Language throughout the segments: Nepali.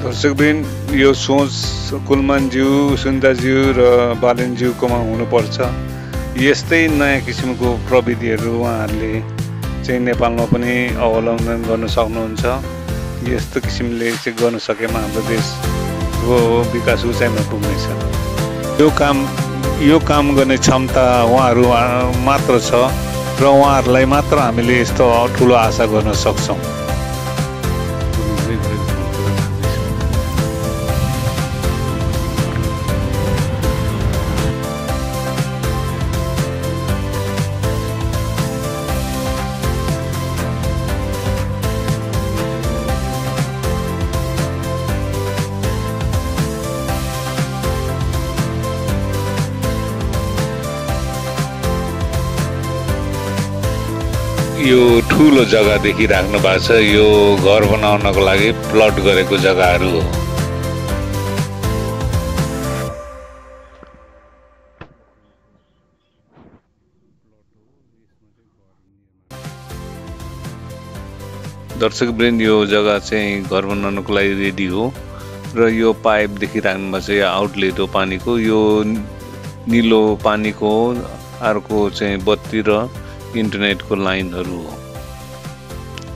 दर्शकबिन यो सोच कुलमानज्यू सुन्दाज्यू र बालेनज्यूकोमा हुनुपर्छ। यस्तै नयाँ किसिमको प्रविधिहरू उहाँहरूले चाहिँ नेपालमा पनि अवलम्बन गर्न सक्नुहुन्छ। यस्तो किसिमले चाहिँ गर्न सकेमा हाम्रो देशको विकास उचाइमा पुग्नेछ। यो काम गर्ने क्षमता उहाँहरू मात्र छ र उहाँहरूलाई मात्र हामीले यस्तो ठुलो आशा गर्न सक्छौँ। यो ठुलो जग्गा देखिराख्नु भएको छ। यो घर बनाउनको लागि प्लट गरेको जग्गाहरू हो। दर्शकवृन्द यो जग्गा चाहिँ घर बनाउनको लागि रेडी हो र यो पाइप देखिराख्नु भएको छ। यो आउटलेट हो पानीको। यो निलो पानीको अर्को चाहिँ बत्ती र इन्टरनेटको लाइनहरू हो।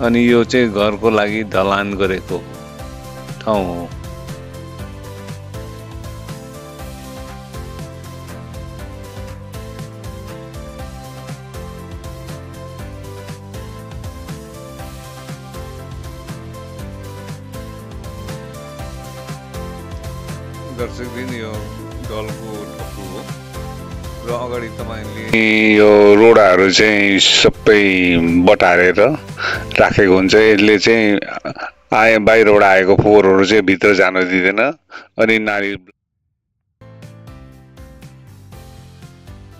अनि यो चाहिँ घरको लागि ढलान गरेको ठाउँ हो। दर्शकबिन यो ढलको ढोको हो र अगाडि तपाईले यो रोडाहरू चाहिँ सबै बटारेर राखेको हुन्छ। यसले चाहिँ बाहिरबाट आएको फोहोरहरू चाहिँ भित्र जान दिँदैन। अनि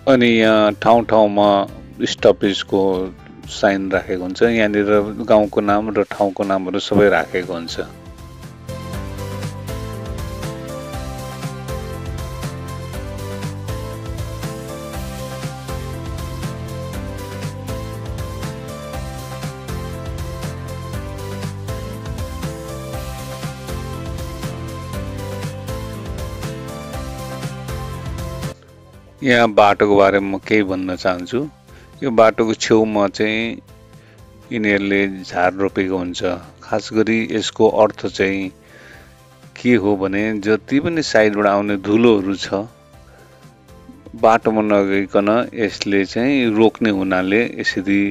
अनि यहाँ ठाउँमा स्टपेजको साइन राखेको हुन्छ। यहाँनिर गाउँको नाम र ठाउँको नामहरू सबै राखेको हुन्छ। यहाँ बाटोको बारेमा केही भन्न चाहन्छु। यो बाटोको छेउमा चाहिँ यिनीहरूले झार रोपेको हुन्छ। खास गरी यसको अर्थ चाहिँ के हो भने जति पनि साइडबाट आउने धुलोहरू छ बाटोमा नगइकन यसले चाहिँ रोक्ने हुनाले यसरी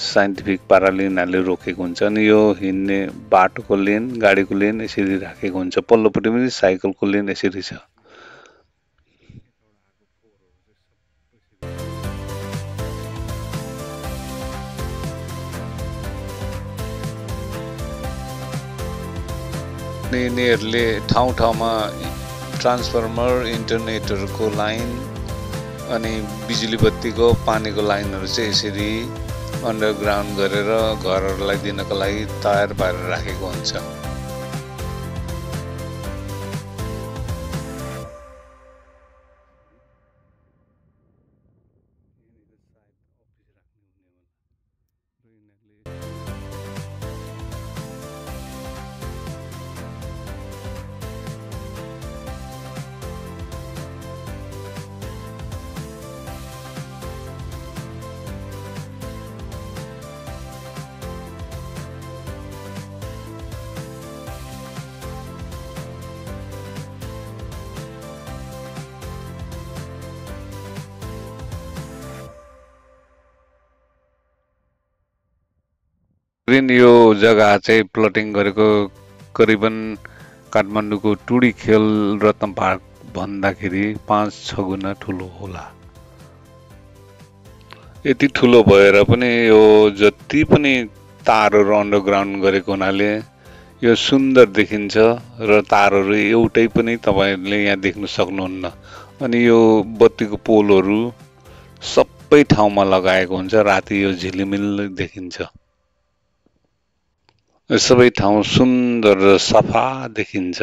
साइन्टिफिक पाराले यिनीहरूले रोकेको हुन्छ। अनि यो हिँड्ने बाटोको लेन गाडीको लेन यसरी राखेको हुन्छ। पल्लोपट्टि पनि साइकलको लेन यसरी छ। यिनीहरूले ठाउँमा ट्रान्सफर्मर इन्टरनेटहरूको लाइन अनि बिजुली बत्तीको पानीको लाइनहरू चाहिँ यसरी अन्डरग्राउन्ड गरेर घरहरूलाई दिनको लागि तयार पारेर राखेको हुन्छ। यो जग्गा चाहिँ प्लटिङ गरेको करिबन काठमाडौँको टुडी खेल रत्न पार्क भन्दाखेरि 5-6 गुणा ठुलो होला। यति ठुलो भएर पनि यो जति पनि तारहरू अन्डरग्राउन्ड गरेको हुनाले यो सुन्दर देखिन्छ र तारहरू एउटै पनि तपाईहरुले यहाँ देख्न सक्नुहुन्न। अनि यो बत्तीको पोलहरू सबै ठाउँमा लगाएको हुन्छ। राति यो झिलिमिल देखिन्छ। सबै ठाउँ सुन्दर र सफा देखिन्छ।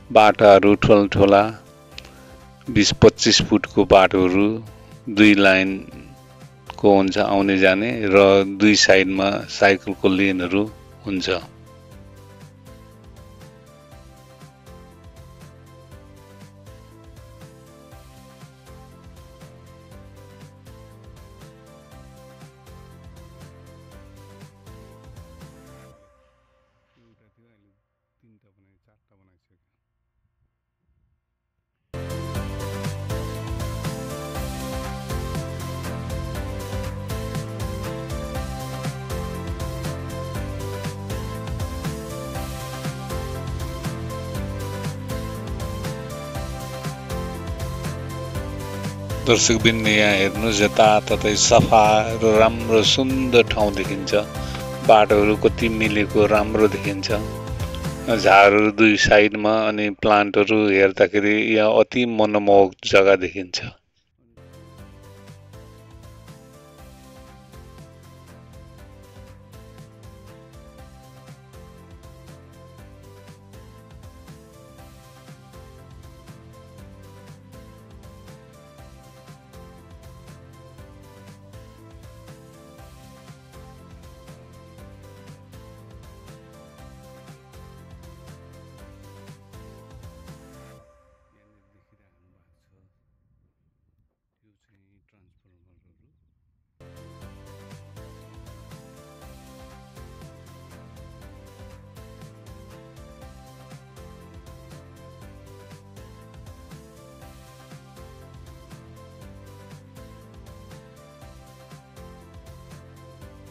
बाटाहरू ठुलठुला 20-25 फुटको बाटोहरू 2 लाइनको हुन्छ आउने जाने र 2 साइडमा साइकलको लेनहरू हुन्छ। दर्शकबिन यहाँ हेर्नुहोस्, यताततै सफा र राम्रो सुन्दर ठाउँ देखिन्छ। बाटोहरू कति मिलेको राम्रो देखिन्छ। झारहरू दुई साइडमा अनि प्लान्टहरू हेर्दाखेरि यहाँ अति मनमोहक जग्गा देखिन्छ।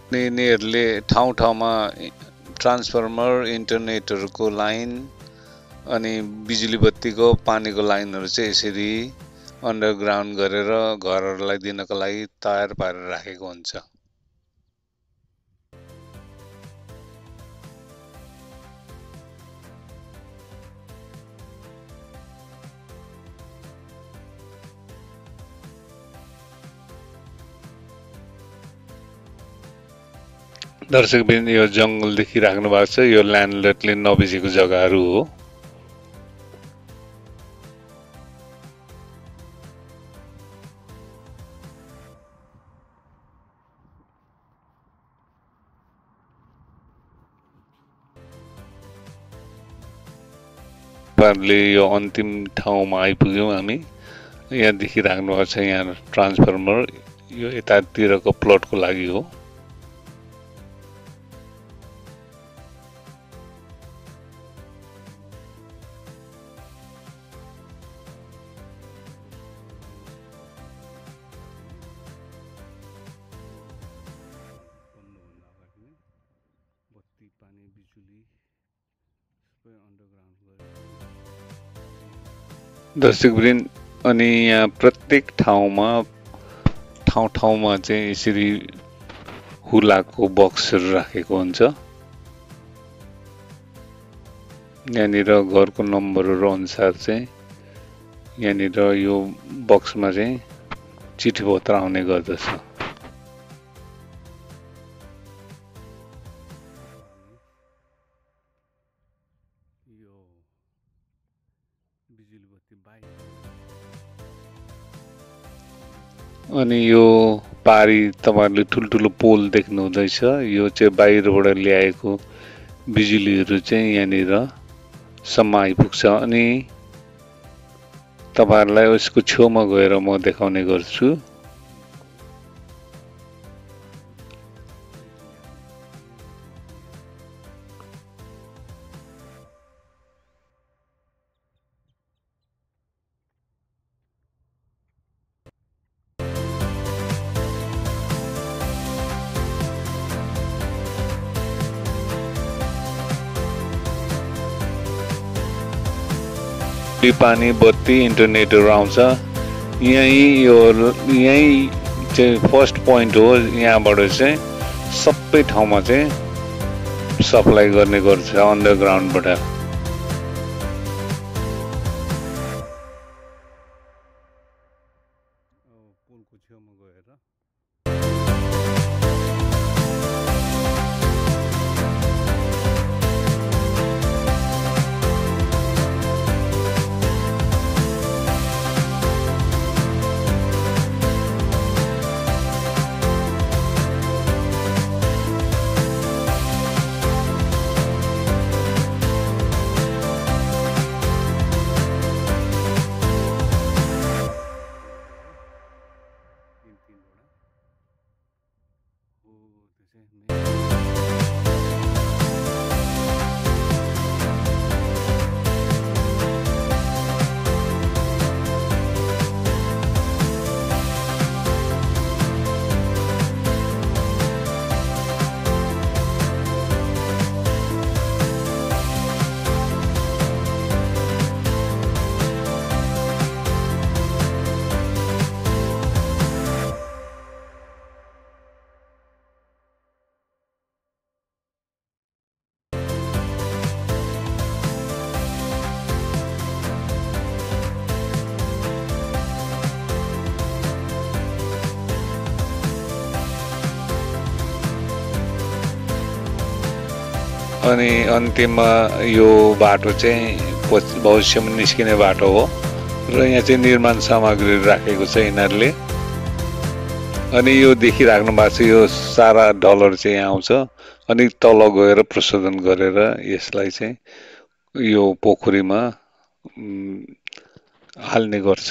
यिनीहरूले ठाउँ ठाउँमा ट्रान्सफर्मर, इन्टरनेटहरूको लाइन अनि बिजुली बत्तीको पानीको लाइनहरू चाहिँ यसरी अन्डरग्राउन्ड गरेर घरहरूलाई दिनको लागि तयार पारेर राखेको हुन्छ। दर्शकबिन यो जङ्गल देखिराख्नु भएको छ, यो ल्यान्डलर्डले नबेचेको जग्गाहरू हो। यो अन्तिम ठाउँमा आइपुग्यौँ हामी। यहाँ देखिराख्नु भएको छ यहाँ ट्रान्सफर्मर, यो यतातिरको प्लटको लागि हो। दर्शकवृन्द, अनि यहाँ प्रत्येक ठाउँमा चाहिँ यसरी हुलाको बक्सहरू राखेको हुन्छ। यहाँनिर घरको नम्बरहरू अनुसार चाहिँ यहाँनिर यो बक्समा चाहिँ चिठी पत्र आउने गर्दछ। अनि यो पारी तपाईहरुले ठुल्ठुलो पोल देख्नु हुँदैछ, यो चाहिँ बाहिरबाट ल्याएको बिजुलीहरू चाहिँ यहाँनिर सम्म आइपुग्छ। अनि तपाईहरुलाई यसको छेउमा गएर म देखाउने गर्छु। पानी, बत्ती, इन्टरनेटहरू आउँछ। यही चाहिँ फर्स्ट पोइन्ट हो। यहाँबाट चाहिँ सबै ठाउँमा चाहिँ सप्लाई गर्ने गर्छ अन्डरग्राउन्डबाट। अनि अन्त्यमा यो बाटो चाहिँ भविष्यमा निस्किने बाटो हो र यहाँ चाहिँ निर्माण सामग्रीहरू राखेको छ यिनीहरूले। अनि यो देखिराख्नु भएको छ, यो सारा डलर चाहिँ आउँछ अनि तल गएर प्रशोधन गरेर यसलाई चाहिँ यो पोखरीमा हाल्ने गर्छ।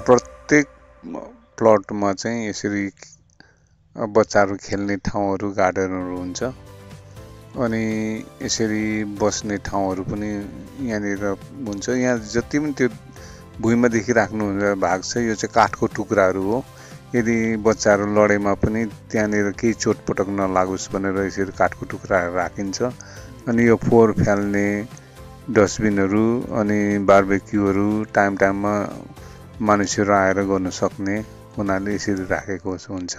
प्रत्येक प्लटमा चाहिँ यसरी बच्चाहरू खेल्ने ठाउँहरू, गार्डनहरू हुन्छ अनि यसरी बस्ने ठाउँहरू पनि यहाँनिर हुन्छ। यहाँ जति पनि त्यो भुइँमा देखिराख्नुहुन्छ भाग छ, यो चाहिँ काठको टुक्राहरू हो। यदि बच्चाहरू लडेमा पनि त्यहाँनिर केही चोटपटक नलागोस् भनेर यसरी काठको टुक्राहरू राखिन्छ। अनि यो फोहोर फ्याल्ने डस्टबिनहरू अनि बार्बेक्यूहरू टाइममा मानिसहरू आएर गर्न सक्ने हुनाले यसरी राखेको हुन्छ।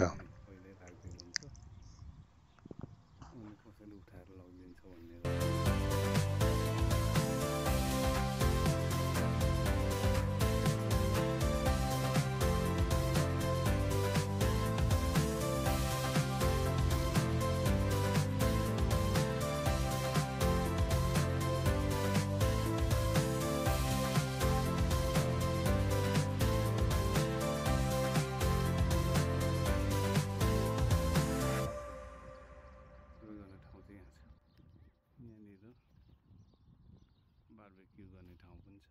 बार्बेक्यू गर्ने ठाउँ पनि छ।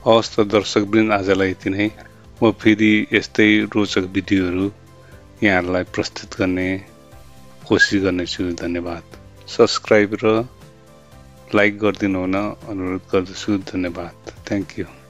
हवस् त दर्शकवृन्द, आजलाई यति नै। म फेरि यस्तै रोचक भिडियोहरू यहाँहरूलाई प्रस्तुत गर्ने कोसिस गर्नेछु। धन्यवाद। सब्सक्राइब र लाइक गरिदिनु हुन अनुरोध गर्दछु। धन्यवाद। Thank you.